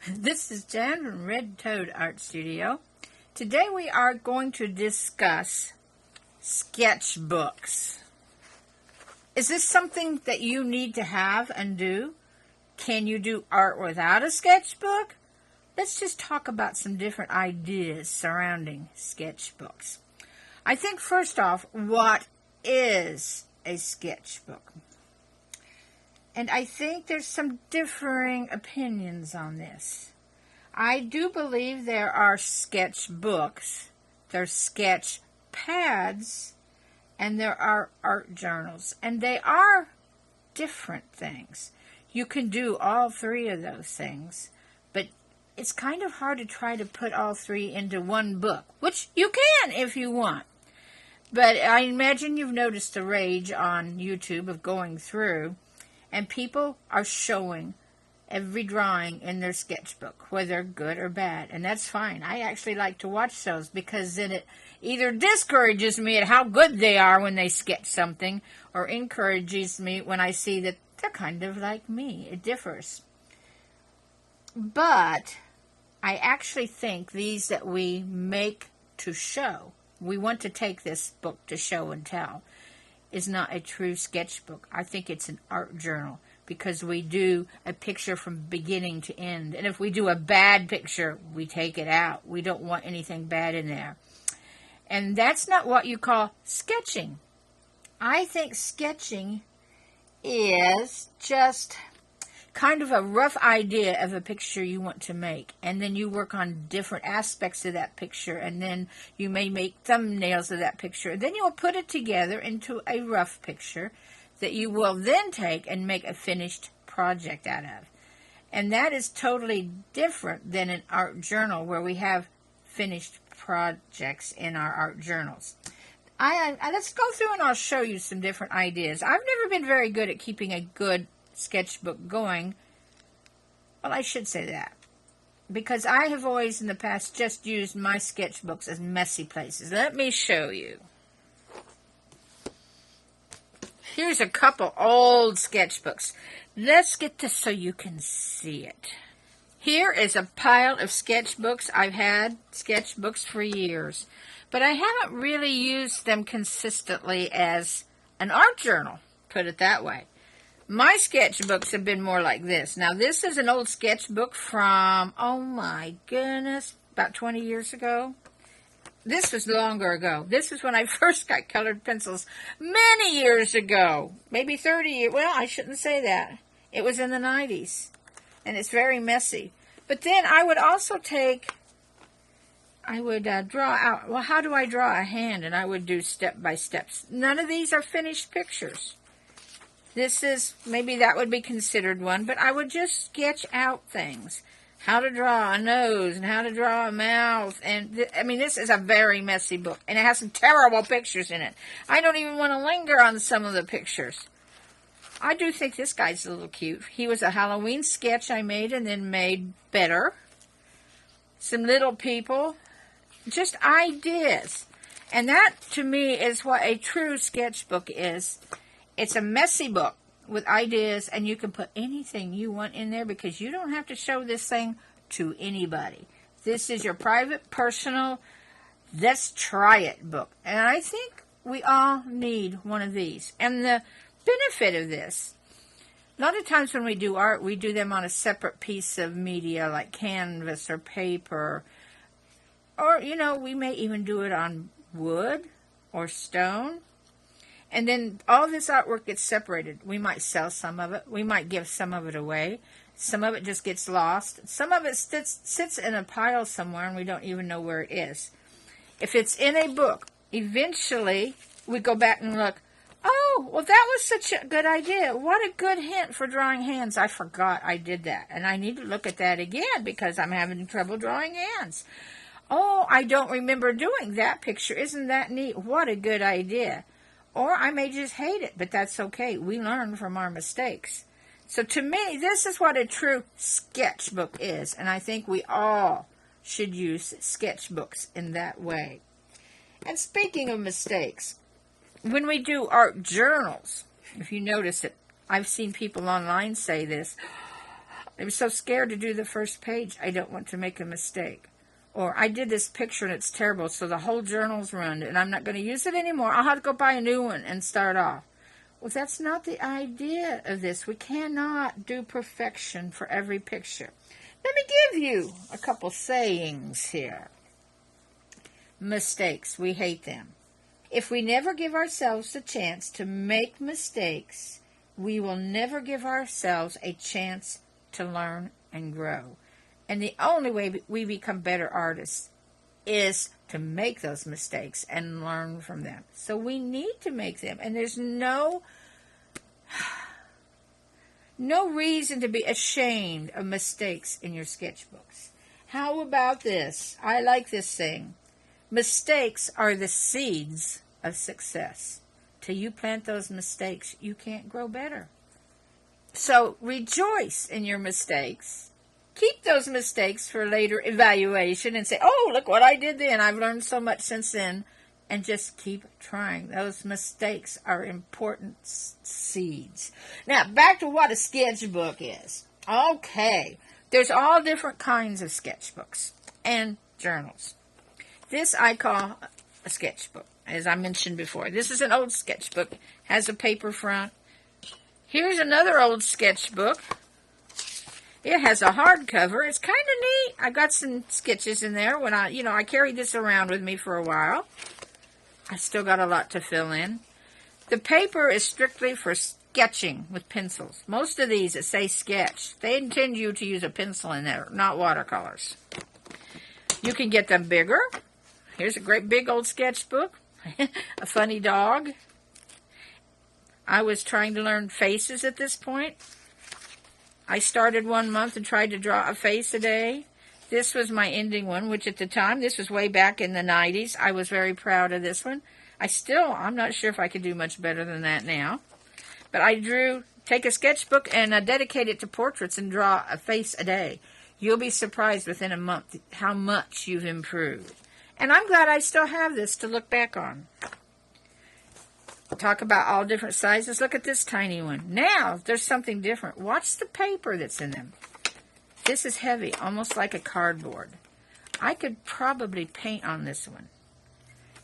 This is Jan from Red Toad Art Studio. Today we are going to discuss sketchbooks. Is this something that you need to have and do? Can you do art without a sketchbook? Let's just talk about some different ideas surrounding sketchbooks. I think first off, what is a sketchbook? And I think there's some differing opinions on this. I do believe there are sketchbooks, there's sketch pads, and there are art journals. And they are different things. You can do all three of those things, but it's kind of hard to try to put all three into one book, which you can if you want. But I imagine you've noticed the rage on YouTube of going through, and people are showing every drawing in their sketchbook, whether good or bad. And that's fine. I actually like to watch those because then it either discourages me at how good they are when they sketch something, or encourages me when I see that they're kind of like me. It differs. But I actually think these that we make to show, we want to take this book to show and tell, is not a true sketchbook. I think it's an art journal because we do a picture from beginning to end. And if we do a bad picture, we take it out. We don't want anything bad in there. And that's not what you call sketching. I think sketching is just kind of a rough idea of a picture you want to make, and then you work on different aspects of that picture, and then you may make thumbnails of that picture, and then you will put it together into a rough picture that you will then take and make a finished project out of. And that is totally different than an art journal where we have finished projects in our art journals. Let's go through and I'll show you some different ideas. I've never been very good at keeping a good sketchbook going. Well, I should say that, because I have always in the past just used my sketchbooks as messy places. Let me show you. Here's a couple old sketchbooks. Let's get this so you can see it. Here is a pile of sketchbooks. I've had sketchbooks for years, but I haven't really used them consistently as an art journal, put it that way. My sketchbooks have been more like this. Now, this is an old sketchbook from, oh my goodness, about 20 years ago. This was longer ago. This was when I first got colored pencils many years ago. Maybe 30 years. Well, I shouldn't say that. It was in the 90s. And it's very messy. But then I would also draw out, well, how do I draw a hand? And I would do step by steps. None of these are finished pictures. This is, maybe that would be considered one, but I would just sketch out things. How to draw a nose and how to draw a mouth. And, this is a very messy book. And it has some terrible pictures in it. I don't even want to linger on some of the pictures. I do think this guy's a little cute. He was a Halloween sketch I made and then made better. Some little people. Just ideas. And that, to me, is what a true sketchbook is. It's a messy book with ideas, and you can put anything you want in there because you don't have to show this thing to anybody. This is your private, personal, let's try it book. And I think we all need one of these. And the benefit of this, a lot of times when we do art, we do them on a separate piece of media like canvas or paper. Or, we may even do it on wood or stone. And then all this artwork gets separated. We might sell some of it. We might give some of it away. Some of it just gets lost. Some of it sits in a pile somewhere and we don't even know where it is. If it's in a book, eventually we go back and look, oh, well, that was such a good idea. What a good hint for drawing hands. I forgot I did that. And I need to look at that again because I'm having trouble drawing hands. Oh, I don't remember doing that picture. Isn't that neat? What a good idea. Or I may just hate it, but that's okay. We learn from our mistakes. So to me, this is what a true sketchbook is. And I think we all should use sketchbooks in that way. And speaking of mistakes, when we do art journals, if you notice it, I've seen people online say this, I'm so scared to do the first page, I don't want to make a mistake. Or, I did this picture and it's terrible, so the whole journal's ruined, and I'm not going to use it anymore. I'll have to go buy a new one and start off. Well, that's not the idea of this. We cannot do perfection for every picture. Let me give you a couple sayings here. Mistakes, we hate them. If we never give ourselves a chance to make mistakes, we will never give ourselves a chance to learn and grow. And the only way we become better artists is to make those mistakes and learn from them. So we need to make them. And there's no reason to be ashamed of mistakes in your sketchbooks. How about this? I like this thing. Mistakes are the seeds of success. Till you plant those mistakes, you can't grow better. So rejoice in your mistakes. Keep those mistakes for later evaluation and say, oh, look what I did then. I've learned so much since then. And just keep trying. Those mistakes are important seeds. Now, back to what a sketchbook is. Okay. There's all different kinds of sketchbooks and journals. This I call a sketchbook, as I mentioned before. This is an old sketchbook. Has a paper front. Here's another old sketchbook. It has a hardcover. It's kind of neat. I got some sketches in there when I carried this around with me for a while. I still got a lot to fill in. The paper is strictly for sketching with pencils. Most of these that say sketch, they intend you to use a pencil in there, not watercolors. You can get them bigger. Here's a great big old sketchbook. A funny dog. I was trying to learn faces at this point. I started 1 month and tried to draw a face a day. This was my ending one, which at the time, this was way back in the 90s. I was very proud of this one. I'm not sure if I could do much better than that now. But I take a sketchbook and dedicate it to portraits and draw a face a day. You'll be surprised within a month how much you've improved. And I'm glad I still have this to look back on. Talk about all different sizes. Look at this tiny one. Now, there's something different. Watch the paper that's in them. This is heavy, almost like a cardboard. I could probably paint on this one.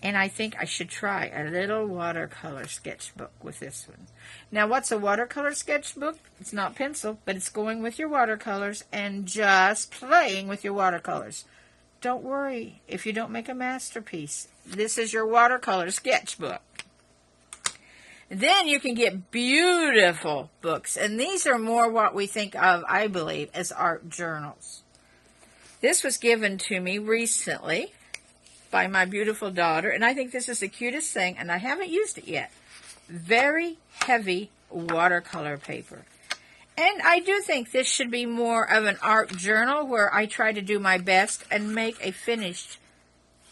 And I think I should try a little watercolor sketchbook with this one. Now, what's a watercolor sketchbook? It's not pencil, but it's going with your watercolors and just playing with your watercolors. Don't worry if you don't make a masterpiece. This is your watercolor sketchbook. Then you can get beautiful books. And these are more what we think of, I believe, as art journals. This was given to me recently by my beautiful daughter. And I think this is the cutest thing. And I haven't used it yet. Very heavy watercolor paper. And I do think this should be more of an art journal where I try to do my best and make a finished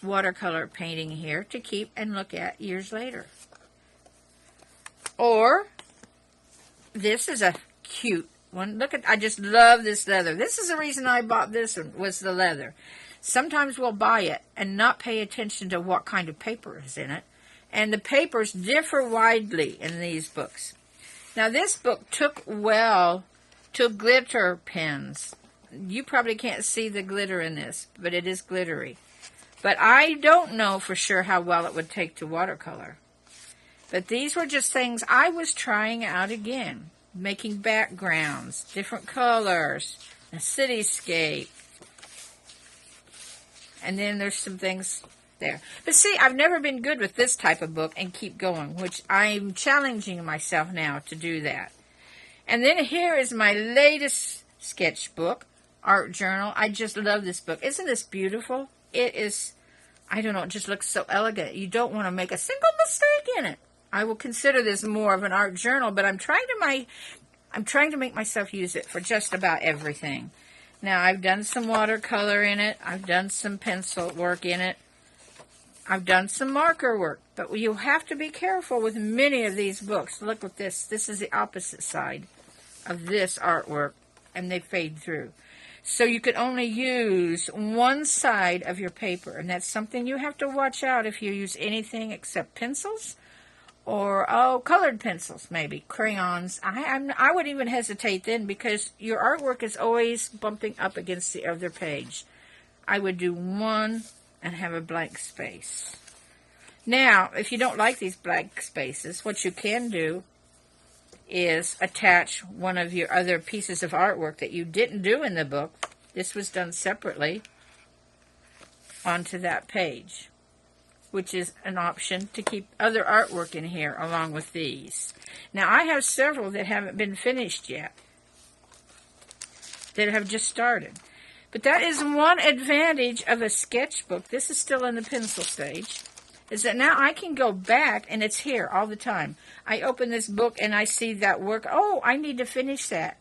watercolor painting here to keep and look at years later. Or, this is a cute one. I just love this leather. This is the reason I bought this one, was the leather. Sometimes we'll buy it and not pay attention to what kind of paper is in it. And the papers differ widely in these books. Now, this book took well to glitter pens. You probably can't see the glitter in this, but it is glittery. But I don't know for sure how well it would take to watercolor. But these were just things I was trying out again. Making backgrounds, different colors, a cityscape. And then there's some things there. But see, I've never been good with this type of book and keep going, which I'm challenging myself now to do that. And then here is my latest sketchbook, art journal. I just love this book. Isn't this beautiful? It is, I don't know, it just looks so elegant. You don't want to make a single mistake in it. I will consider this more of an art journal, but I'm trying to make myself use it for just about everything. Now, I've done some watercolor in it. I've done some pencil work in it. I've done some marker work, but you have to be careful with many of these books. Look at this. This is the opposite side of this artwork, and they fade through. So you can only use one side of your paper, and that's something you have to watch out if you use anything except pencils or, oh, colored pencils, maybe, crayons. I would even hesitate then because your artwork is always bumping up against the other page. I would do one and have a blank space. Now, if you don't like these blank spaces, what you can do is attach one of your other pieces of artwork that you didn't do in the book. This was done separately onto that page, which is an option to keep other artwork in here along with these. Now, I have several that haven't been finished yet, that have just started. But that is one advantage of a sketchbook. This is still in the pencil stage. Is that now I can go back, and it's here all the time. I open this book, and I see that work. Oh, I need to finish that.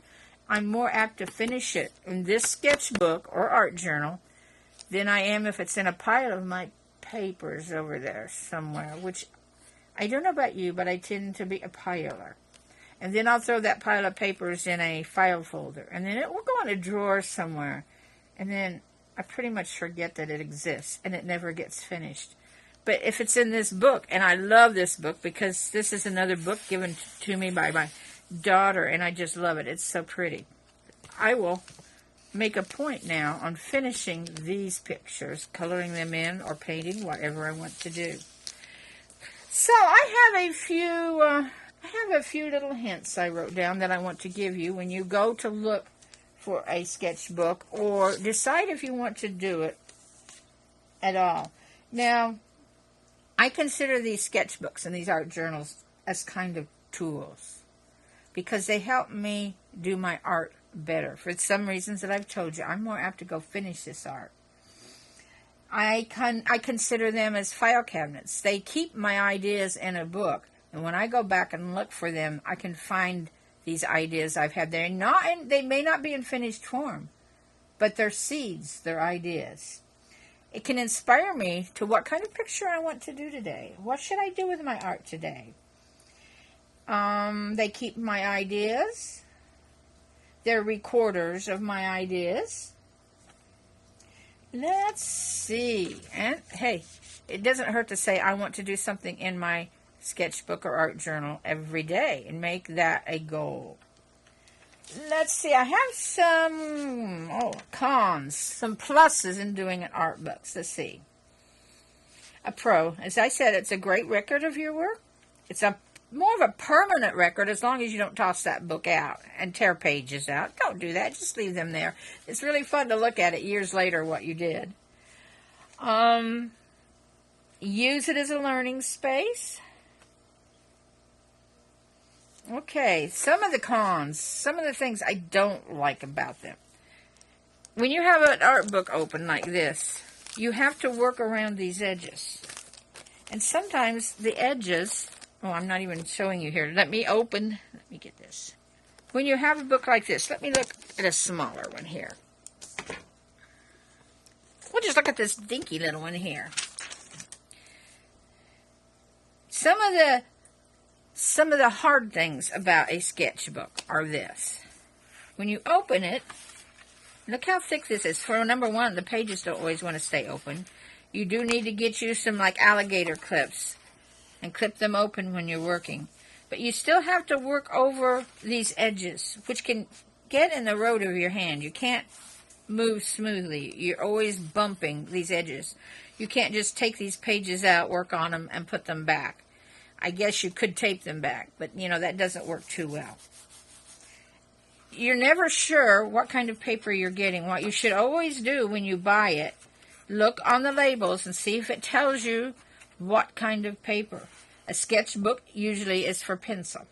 I'm more apt to finish it in this sketchbook or art journal than I am if it's in a pile of my papers over there somewhere, which I don't know about you, but I tend to be a piler. And then I'll throw that pile of papers in a file folder, and then it will go in a drawer somewhere, and then I pretty much forget that it exists, and it never gets finished. But if it's in this book, and I love this book because this is another book given to me by my daughter, and I just love it. It's so pretty. I will make a point now on finishing these pictures, coloring them in or painting, whatever I want to do. So I have a few little hints I wrote down that I want to give you when you go to look for a sketchbook or decide if you want to do it at all. Now, I consider these sketchbooks and these art journals as kind of tools because they help me do my art better. For some reasons that I've told you, I'm more apt to go finish this art. I consider them as file cabinets. They keep my ideas in a book, and when I go back and look for them, I can find these ideas I've had there. They may not be in finished form, but they're seeds, they're ideas. It can inspire me to what kind of picture I want to do today. What should I do with my art today? They keep my ideas. They're recorders of my ideas. Let's see. And, hey, it doesn't hurt to say I want to do something in my sketchbook or art journal every day and make that a goal. Let's see, I have some cons, some pluses in doing an art book. Let's see. A pro, as I said, it's a great record of your work. It's more of a permanent record as long as you don't toss that book out and tear pages out. Don't do that. Just leave them there. It's really fun to look at it years later what you did. Use it as a learning space. Okay, some of the cons, some of the things I don't like about them. When you have an art book open like this, you have to work around these edges. And sometimes the edges, I'm not even showing you here. Let me get this. When you have a book like this, let me look at a smaller one here. We'll just look at this dinky little one here. Some of the hard things about a sketchbook are this. When you open it, look how thick this is. For number one, the pages don't always want to stay open. You do need to get you some like alligator clips and clip them open when you're working. But you still have to work over these edges, which can get in the road of your hand. You can't move smoothly. You're always bumping these edges. You can't just take these pages out, work on them, and put them back. I guess you could tape them back, but, that doesn't work too well. You're never sure what kind of paper you're getting. What you should always do when you buy it, look on the labels and see if it tells you what kind of paper. A sketchbook usually is for pencil.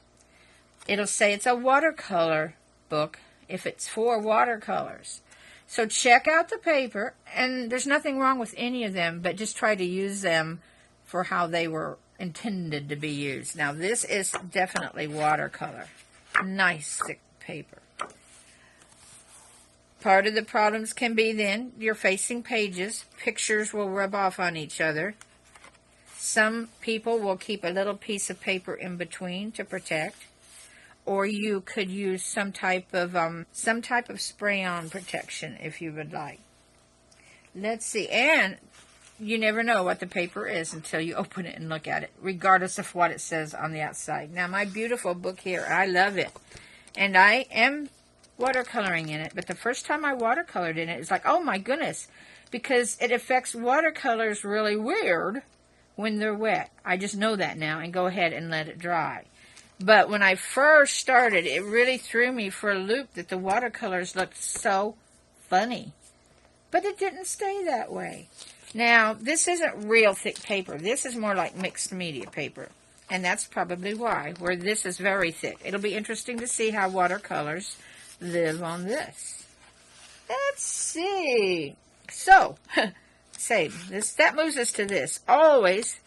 It'll say it's a watercolor book if it's for watercolors. So check out the paper, and there's nothing wrong with any of them, but just try to use them for how they were intended to be used. Now, this is definitely watercolor. Nice thick paper. Part of the problems can be then you're facing pages. Pictures will rub off on each other. Some people will keep a little piece of paper in between to protect. Or you could use some type of spray-on protection if you would like. Let's see. And you never know what the paper is until you open it and look at it, regardless of what it says on the outside. Now, my beautiful book here, I love it. And I am watercoloring in it, but the first time I watercolored in it, it's like, oh my goodness, because it affects watercolors really weird when they're wet. I just know that now and go ahead and let it dry. But when I first started, it really threw me for a loop that the watercolors looked so funny. But it didn't stay that way. Now, this isn't real thick paper. This is more like mixed media paper. And that's probably why, where this is very thick. It'll be interesting to see how watercolors live on this. Let's see. So, that moves us to this. Always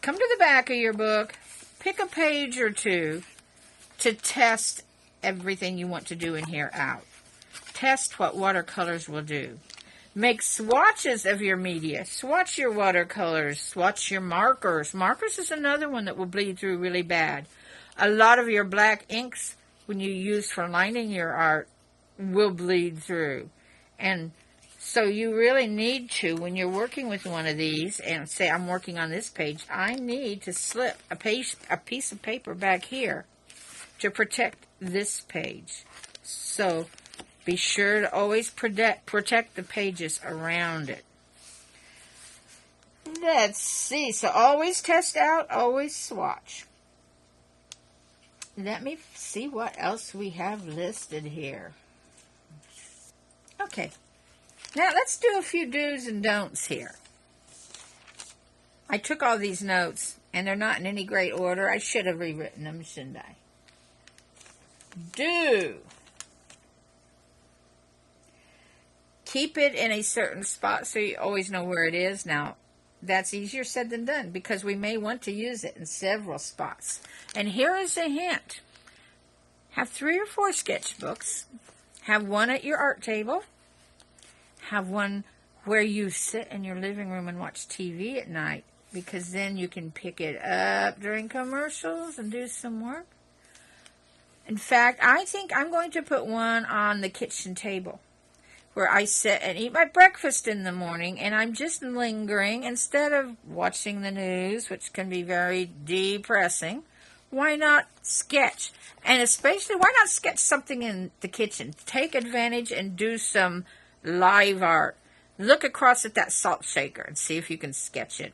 come to the back of your book, pick a page or two to test everything you want to do in here out. Test what watercolors will do. Make swatches of your media. Swatch your watercolors. Swatch your markers. Markers is another one that will bleed through really bad. A lot of your black inks, when you use for lining your art, will bleed through. And so you really need to, when you're working with one of these, and say I'm working on this page, I need to slip a piece of paper back here to protect this page. So be sure to always protect the pages around it. Let's see. So always test out, always swatch. Let me see what else we have listed here. Okay. Now let's do a few do's and don'ts here. I took all these notes, and they're not in any great order. I should have rewritten them, shouldn't I? Do. Keep it in a certain spot so you always know where it is. Now, that's easier said than done because we may want to use it in several spots. And here is a hint. Have 3 or 4 sketchbooks. Have one at your art table. Have one where you sit in your living room and watch TV at night, because then you can pick it up during commercials and do some work. In fact, I think I'm going to put one on the kitchen table, where I sit and eat my breakfast in the morning, and I'm just lingering instead of watching the news, which can be very depressing. Why not sketch? And especially, why not sketch something in the kitchen? Take advantage and do some live art. Look across at that salt shaker and see if you can sketch it.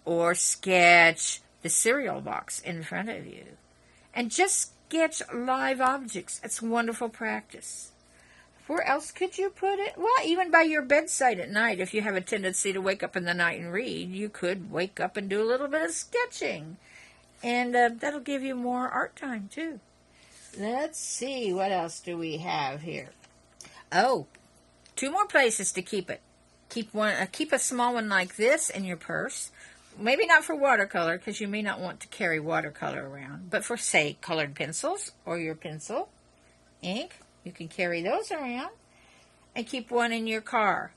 Or sketch the cereal box in front of you. And just sketch live objects. It's wonderful practice. Where else could you put it? Well, even by your bedside at night. If you have a tendency to wake up in the night and read, you could wake up and do a little bit of sketching. And that'll give you more art time, too. Let's see. What else do we have here? Oh, 2 more places to keep it. Keep a small one like this in your purse. Maybe not for watercolor, because you may not want to carry watercolor around. But for, say, colored pencils or your pencil, ink, you can carry those around. And keep one in your car.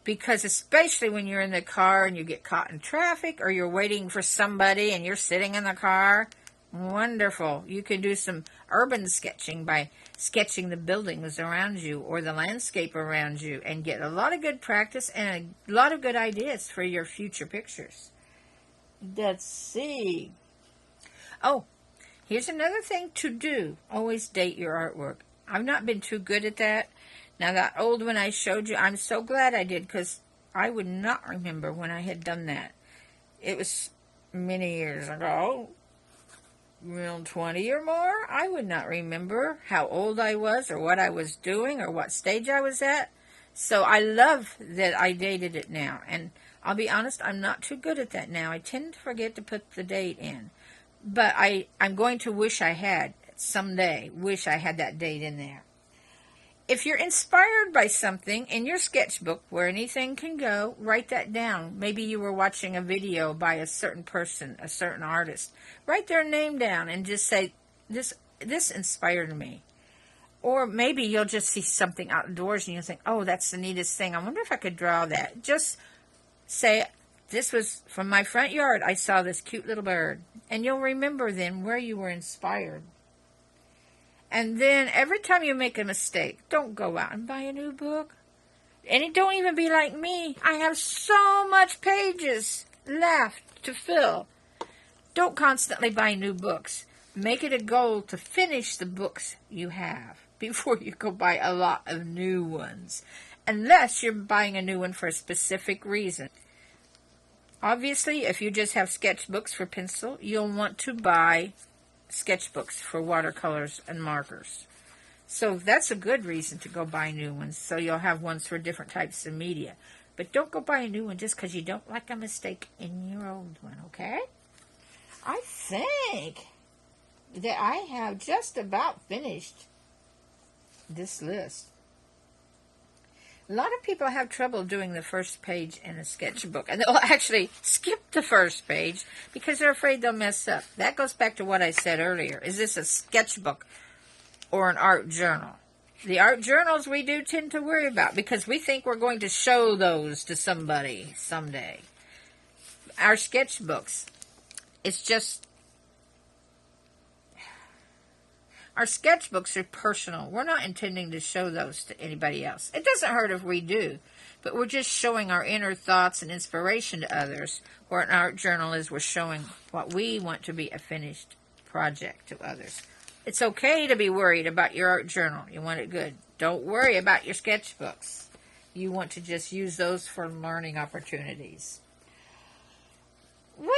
Because especially when you're in the car and you get caught in traffic, or you're waiting for somebody and you're sitting in the car, wonderful. You can do some urban sketching by sketching the buildings around you or the landscape around you, and get a lot of good practice and a lot of good ideas for your future pictures. Let's see. Oh, here's another thing to do. Always date your artwork. I've not been too good at that. Now, that old one I showed you, I'm so glad I did, because I would not remember when I had done that. It was many years ago, 20 or more. I would not remember how old I was or what I was doing or what stage I was at. So I love that I dated it now. And I'll be honest, I'm not too good at that now. I tend to forget to put the date in. But I'm going to wish I had someday, wish I had that date in there. If you're inspired by something in your sketchbook, where anything can go, write that down. Maybe you were watching a video by a certain person, a certain artist. Write their name down and just say, this inspired me. Or maybe you'll just see something outdoors and you'll think, oh, that's the neatest thing. I wonder if I could draw that. Just say, this was from my front yard. I saw this cute little bird. And you'll remember then where you were inspired. And then every time you make a mistake, don't go out and buy a new book. And it don't even be like me. I have so much pages left to fill. Don't constantly buy new books. Make it a goal to finish the books you have before you go buy a lot of new ones. Unless you're buying a new one for a specific reason. Obviously, if you just have sketchbooks for pencil, you'll want to buy sketchbooks for watercolors and markers. So that's a good reason to go buy new ones. So you'll have ones for different types of media. But don't go buy a new one just because you don't like a mistake in your old one, okay? I think that I have just about finished this list. A lot of people have trouble doing the first page in a sketchbook, and they'll actually skip the first page because they're afraid they'll mess up. That goes back to what I said earlier. Is this a sketchbook or an art journal? The art journals we do tend to worry about because we think we're going to show those to somebody someday. Our sketchbooks, it's just... Our sketchbooks are personal. We're not intending to show those to anybody else. It doesn't hurt if we do, but we're just showing our inner thoughts and inspiration to others, where an art journal is we're showing what we want to be a finished project to others. It's okay to be worried about your art journal. You want it good. Don't worry about your sketchbooks. You want to just use those for learning opportunities. Well,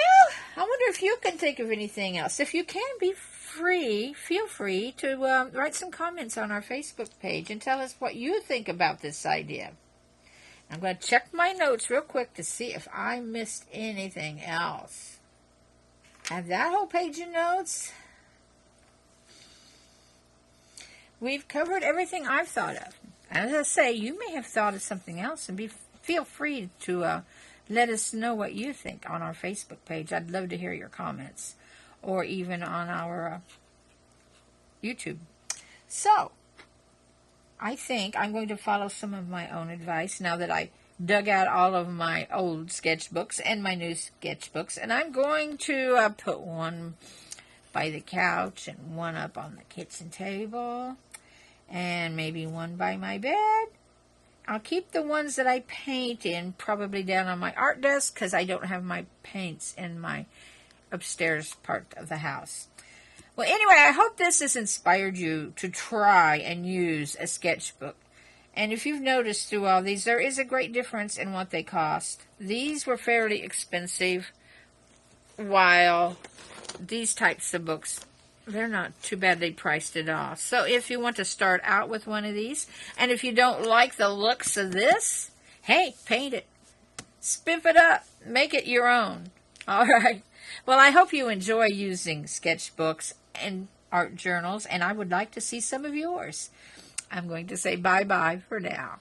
I wonder if you can think of anything else. If you can, feel free to write some comments on our Facebook page and tell us what you think about this idea. I'm going to check my notes real quick to see if I missed anything else. Have that whole page of notes. We've covered everything I've thought of. As I say, you may have thought of something else, and feel free to let us know what you think on our Facebook page. I'd love to hear your comments, or even on our YouTube. So, I think I'm going to follow some of my own advice now that I dug out all of my old sketchbooks and my new sketchbooks, and I'm going to put one by the couch and one up on the kitchen table, and maybe one by my bed. I'll keep the ones that I paint in probably down on my art desk because I don't have my paints in my upstairs part of the house. Well, anyway, I hope this has inspired you to try and use a sketchbook. And if you've noticed through all these, there is a great difference in what they cost. These were fairly expensive, while these types of books, they're not too badly priced at all. So if you want to start out with one of these, and if you don't like the looks of this, hey, paint it. Spiff it up. Make it your own. All right. Well, I hope you enjoy using sketchbooks and art journals, and I would like to see some of yours. I'm going to say bye-bye for now.